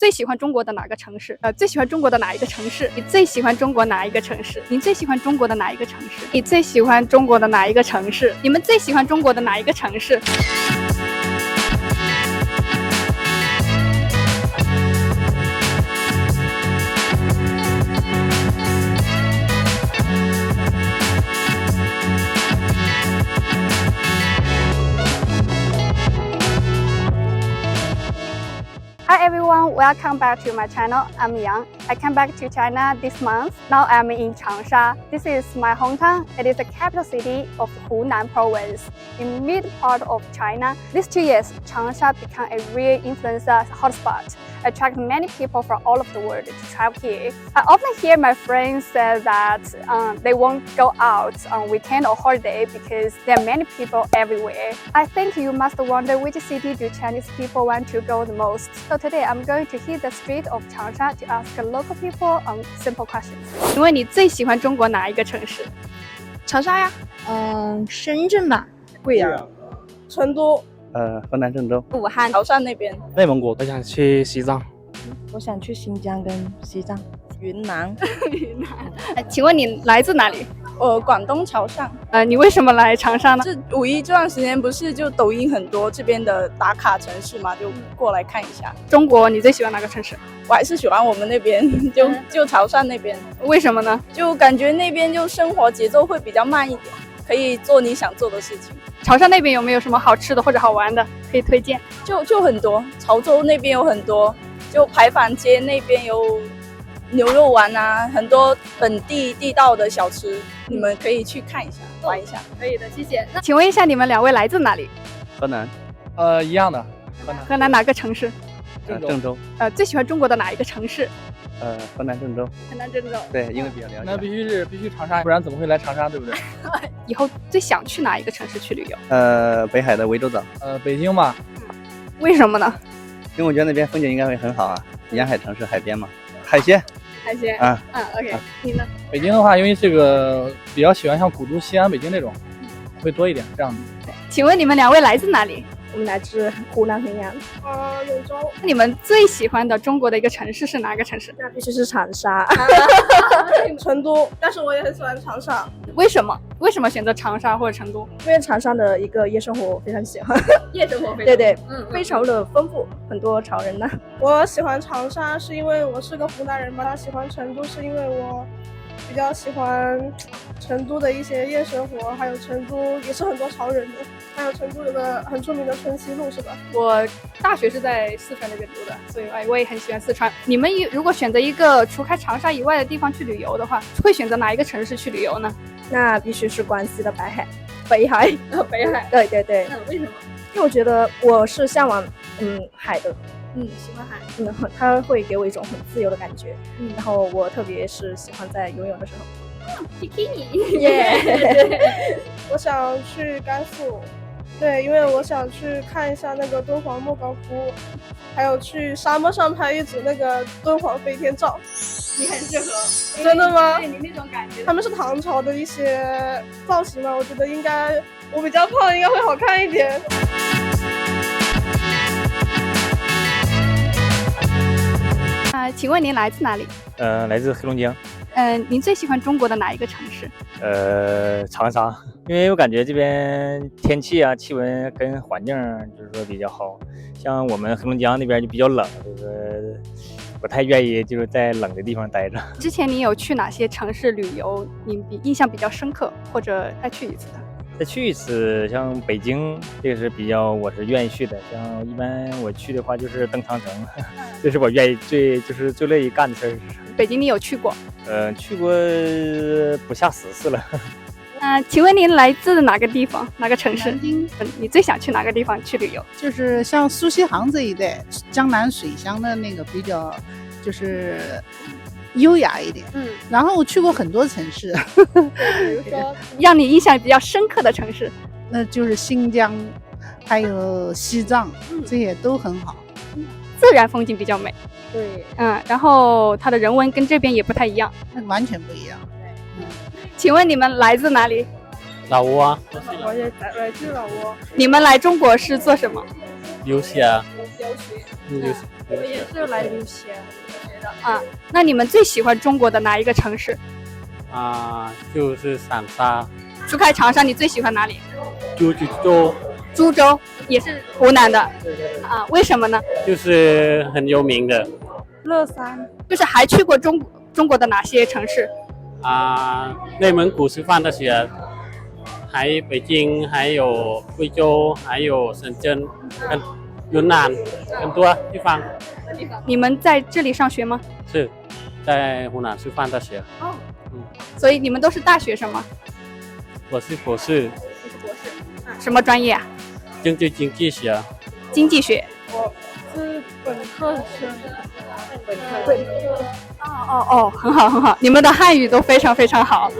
最喜欢中国的哪个城市？最喜欢中国的哪一个城市？你最喜欢中国哪一个城市？你最喜欢中国的哪一个城市？你最喜欢中国的哪一个城市？你们最喜欢中国的哪一个城市？Hi everyone, welcome back to my channel. I'm Yang. I came back to China this month. Now I'm in Changsha. This is my hometown. It is the capital city of Hunan province, in mid part of China. These 2 years, Changsha became a real influencer hotspot, attract many people from all over the world to travel here. I often hear my friends say that they won't go out on weekend or holiday because there are many people everywhere. I think you must wonder which city do Chinese people want to go the most. So today I'm going to hit the street of Changsha to ask local people simple questions. 请问你最喜欢中国哪一个城市？长沙呀，深圳吧，贵阳，成都，河南郑州，武汉，潮汕那边，内蒙古，我想去西藏，我想去新疆跟西藏，云南。云南。请问你来自哪里？广东潮汕。你为什么来长沙呢？这五一这段时间不是就抖音很多这边的打卡城市嘛，就过来看一下。中国你最喜欢哪个城市？我还是喜欢我们那边，就潮汕那边。为什么呢？就感觉那边就生活节奏会比较慢一点，可以做你想做的事情。潮汕那边有没有什么好吃的或者好玩的可以推荐？就很多，潮州那边有很多，就牌坊街那边有牛肉丸啊，很多本地地道的小吃，你们可以去看一下，玩一下。可以的，谢谢。那请问一下，你们2位来自哪里？河南，一样的，河南哪个城市？郑州，最喜欢中国的哪一个城市？河南郑州，河南郑州。对，因为比较了解。那必须长沙，不然怎么会来长沙，对不对？以后最想去哪一个城市去旅游？北海的涠洲岛。北京吧。为什么呢？因为我觉得那边风景应该会很好啊，沿海城市，海边嘛，海鲜啊。OK， 你呢？北京的话，因为这个比较喜欢像古都西安、北京这种，会多一点这样的。请问你们2位来自哪里？我们来自湖南衡阳。永州。你们最喜欢的中国的一个城市是哪个城市？那必须是长沙。成都，但是我也很喜欢长沙。为什么？为什么选择长沙或者成都？因为长沙的一个夜生活我非常喜欢。夜生活对对，非常的丰富，很多潮人呢。我喜欢长沙是因为我是个湖南人嘛，喜欢成都是因为我比较喜欢成都的一些夜生活，还有成都也是很多潮人的，还有成都有个很出名的春熙路，是吧？我大学是在四川那边读的，所以我也很喜欢四川。你们如果选择一个除开长沙以外的地方去旅游的话，会选择哪一个城市去旅游呢？那必须是广西的北海。北海。对对对。为什么？因为我觉得我是向往海的。喜欢海。它会给我一种很自由的感觉。然后我特别是喜欢在游泳的时候。比基尼。我想去甘肃。对，因为我想去看一下那个敦煌莫高窟，还有去沙漠上拍一组那个敦煌飞天照。你很适合。真的吗？对你那种感觉。他们是唐朝的一些造型嘛，我觉得应该我比较胖，应该会好看一点。请问您来自哪里？来自黑龙江。您最喜欢中国的哪一个城市？长沙，因为我感觉这边天气啊、气温跟环境就是说比较好，像我们黑龙江那边就比较冷，这个不太愿意就是在冷的地方待着。之前你有去哪些城市旅游？你印象比较深刻，或者再去一次的？再去一次，像北京这个是我是愿意去的。像一般我去的话就是登长城，这是我愿意最乐意干的事儿。北京你有去过？去过不下10次了。请问您来自哪个地方？哪个城市？南京。你最想去哪个地方去旅游？就是像苏锡杭这一带，江南水乡的那个比较就是优雅一点。然后我去过很多城市。比如说让你印象比较深刻的城市？那就是新疆，还有西藏，这些都很好。自然风景比较美。对。然后它的人文跟这边也不太一样。那完全不一样。请问你们来自哪里？老挝啊。我也来自老挝。你们来中国是做什么？留学，我也是来留学啊。那你们最喜欢中国的哪一个城市？就是长沙、除开长沙，你最喜欢哪里？株洲，株洲也是湖南的啊？为什么呢？就是很有名的乐山。就是还去过中国的哪些城市？内蒙古师范大学，还有北京，还有贵州，还有深圳，跟云南很多地方。你们在这里上学吗？是在湖南师范大学。哦，所以你们都是大学生吗？我是博士。你是博士，什么专业啊？经济学。经济学。我是本科生。哦，很好很好，你们的汉语都非常非常好。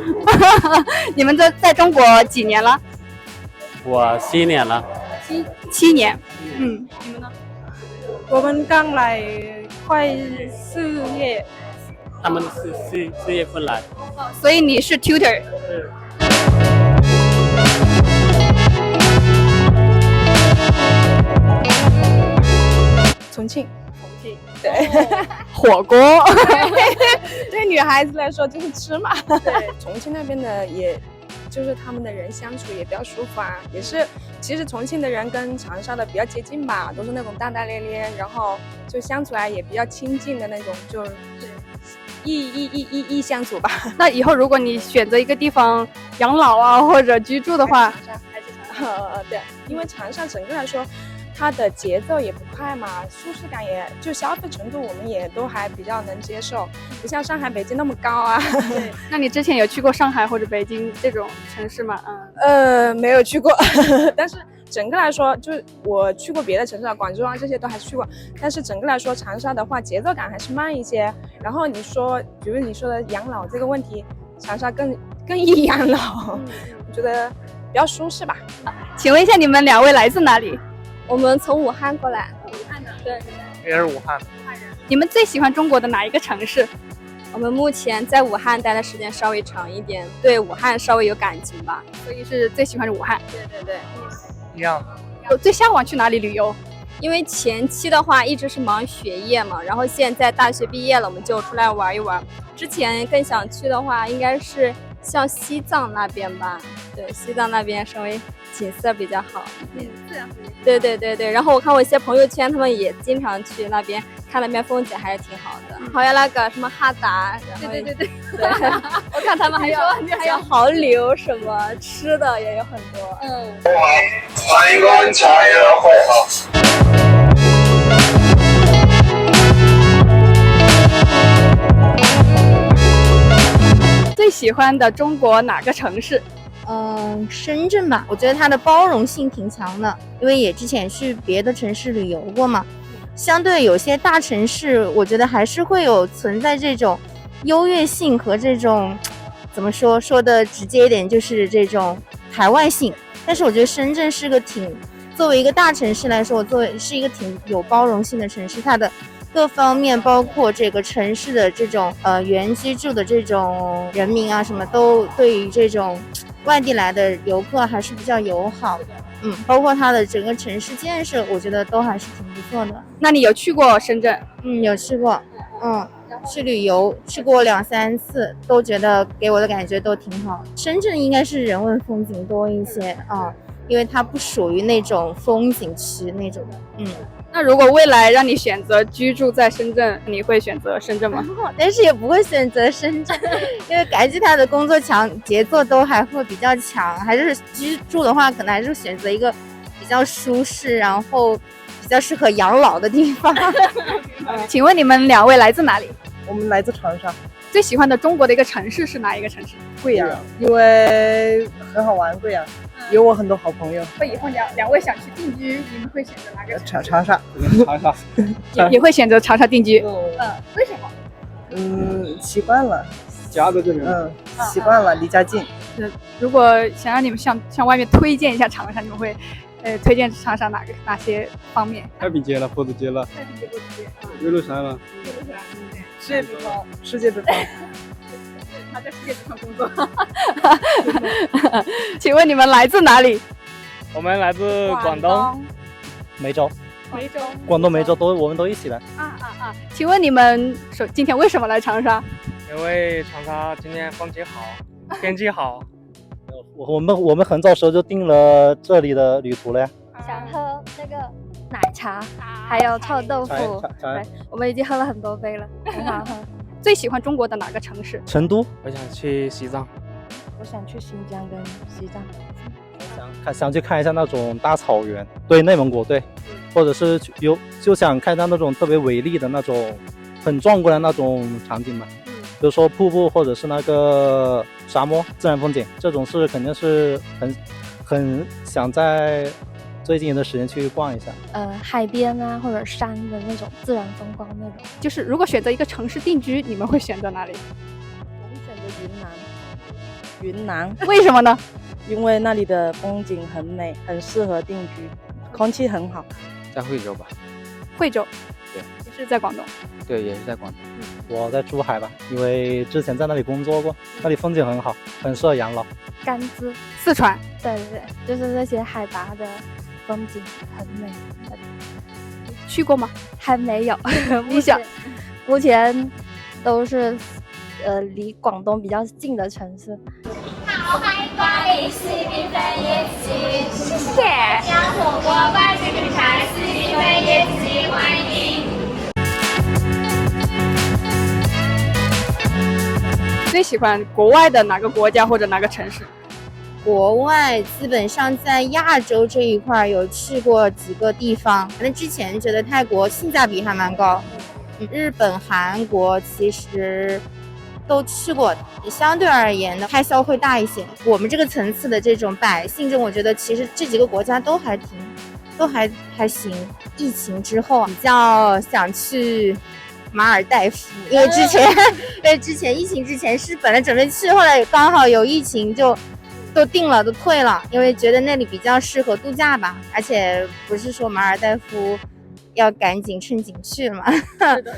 你们在中国几年了？我7年了。7年。嗯，你们呢？我们刚来快4月。他们是4月份来。所以你是 tutor。是。重庆。对，火锅。对女孩子来说就是吃嘛。对，重庆那边的也就是他们的人相处也比较舒服啊，也是其实重庆的人跟长沙的比较接近吧，都是那种大大咧咧，然后就相处来也比较亲近的那种，就是易相处吧。那以后如果你选择一个地方养老啊或者居住的话，还是长沙。对，因为长沙整个来说它的节奏也不快嘛，舒适感也就消费程度我们也都还比较能接受，不像上海、北京那么高啊。对，那你之前有去过上海或者北京这种城市吗？没有去过，但是整个来说，就是我去过别的城市啊，广州啊这些都还是去过，但是整个来说，长沙的话节奏感还是慢一些。然后你说，比如你说的养老这个问题，长沙更易养老，我觉得比较舒适吧。请问一下，你们2位来自哪里？我们从武汉过来。武汉的。对。也是武汉的。你们最喜欢中国的哪一个城市？我们目前在武汉待的时间稍微长一点，对武汉稍微有感情吧，所以是最喜欢武汉。对。一样的。我最向往去哪里旅游？因为前期的话一直是忙学业嘛，然后现在大学毕业了，我们就出来玩一玩。之前更想去的话，应该是像西藏那边吧。对，西藏那边稍微景色比较好。对。然后我看我一些朋友圈，他们也经常去那边看，那边风景还是挺好的。还有那个什么哈达，然后对，我看他们还有蚝流什么吃的也有很多。台灣茶藥學校。最喜欢的中国哪个城市？深圳吧，我觉得它的包容性挺强的，因为也之前去别的城市旅游过嘛。相对有些大城市，我觉得还是会有存在这种优越性和这种怎么说的直接一点，就是这种排外性。但是我觉得深圳是个作为一个大城市来说，是一个挺有包容性的城市，它的各方面，包括这个城市的这种原居住的这种人民啊，什么都对于这种外地来的游客还是比较友好的。包括它的整个城市建设，我觉得都还是挺不错的。那你有去过深圳？有去过。去旅游去过2、3次，都觉得给我的感觉都挺好。深圳应该是人文风景多一些因为它不属于那种风景区那种的。那如果未来让你选择居住在深圳，你会选择深圳吗？但是也不会选择深圳，因为感觉他的工作节奏都还会比较强，还是居住的话，可能还是选择一个比较舒适，然后比较适合养老的地方。请问你们2位来自哪里？我们来自长沙。最喜欢的中国的一个城市是哪一个城市？贵阳，因为很好玩，贵阳。有我很多好朋友。以后两位想去定居，你们会选择哪个？长沙。也会选择长沙定居。为什么？习惯了。家在这边。习惯了，离家近。如果想让你们向外面推荐一下长沙，你们会推荐长沙哪些方面？太平街了，坡子街了。太平街、坡子街。岳麓山了。世界之窗。世界之窗。他在世界之窗工作。请问你们来自哪里？我们来自广东。梅州。梅州。广东梅州我们都一起来。请问你们今天为什么来长沙？因为长沙今天风景好，天气好。我们很早时候就定了这里的旅途了呀。想喝那个奶茶，还有臭豆腐。对，我们已经喝了很多杯了，很好喝。最喜欢中国的哪个城市？成都。我想去西藏。我想去新疆跟西藏。想去看一下那种大草原，对，内蒙古，对，或者是就想看到那种特别伟丽的那种很壮观的那种场景嘛，比如说瀑布或者是那个沙漠自然风景，这种是肯定是很想在最近的时间去逛一下。海边啊或者山的那种自然风光那种。就是如果选择一个城市定居，你们会选择哪里？我会选择云南。云南为什么呢？因为那里的风景很美，很适合定居，空气很好。在惠州吧。惠州。对。也是在广东。对，也是在广东。我在珠海吧，因为之前在那里工作过，那里风景很好，很适合养老。甘孜。四川。对，就是那些海拔的风景很美。去过吗？还没有。目前都是离广东比较近的城市。好，欢迎光临西滨分夜市，谢谢。将火锅伴这个茶，西滨分夜市，欢迎。最喜欢国外的哪个国家或者哪个城市？国外基本上在亚洲这一块有去过几个地方，那之前觉得泰国性价比还蛮高，日本、韩国其实都去过，相对而言的开销会大一些。我们这个层次的这种百姓中，我觉得其实这几个国家都还行。疫情之后比较想去马尔代夫，因为之前疫情之前是本来准备去，后来刚好有疫情就都定了，都退了，因为觉得那里比较适合度假吧，而且不是说马尔代夫要赶紧趁景去嘛。是的，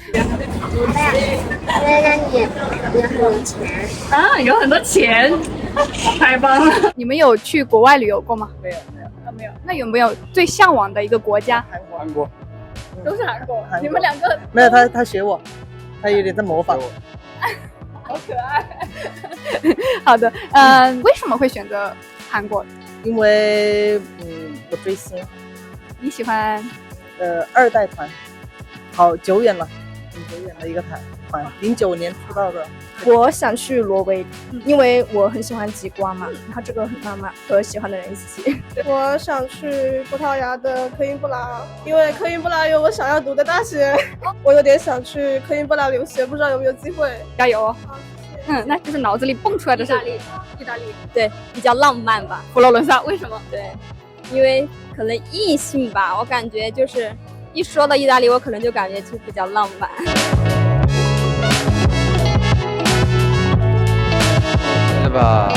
有很多钱，太棒了！你们有去国外旅游过吗？没有。那有没有最向往的一个国家？韩国。都是韩国。你们两个没有，他学我，他有点在模仿我。好可爱。好的，为什么会选择韩国？因为我追星。你喜欢二代团，好久远了，很久远的一个团，09年出道的。我想去挪威，因为我很喜欢极光嘛，然后这个很浪漫，和喜欢的人一起。我想去葡萄牙的科因布拉，因为科因布拉有我想要读的大学，我有点想去科因布拉留学，不知道有没有机会。加油哦！那就是脑子里蹦出来的是意大利，对，比较浪漫吧。佛罗伦萨为什么？对，因为可能异性吧，我感觉就是一说到意大利，我可能就感觉就比较浪漫。对吧？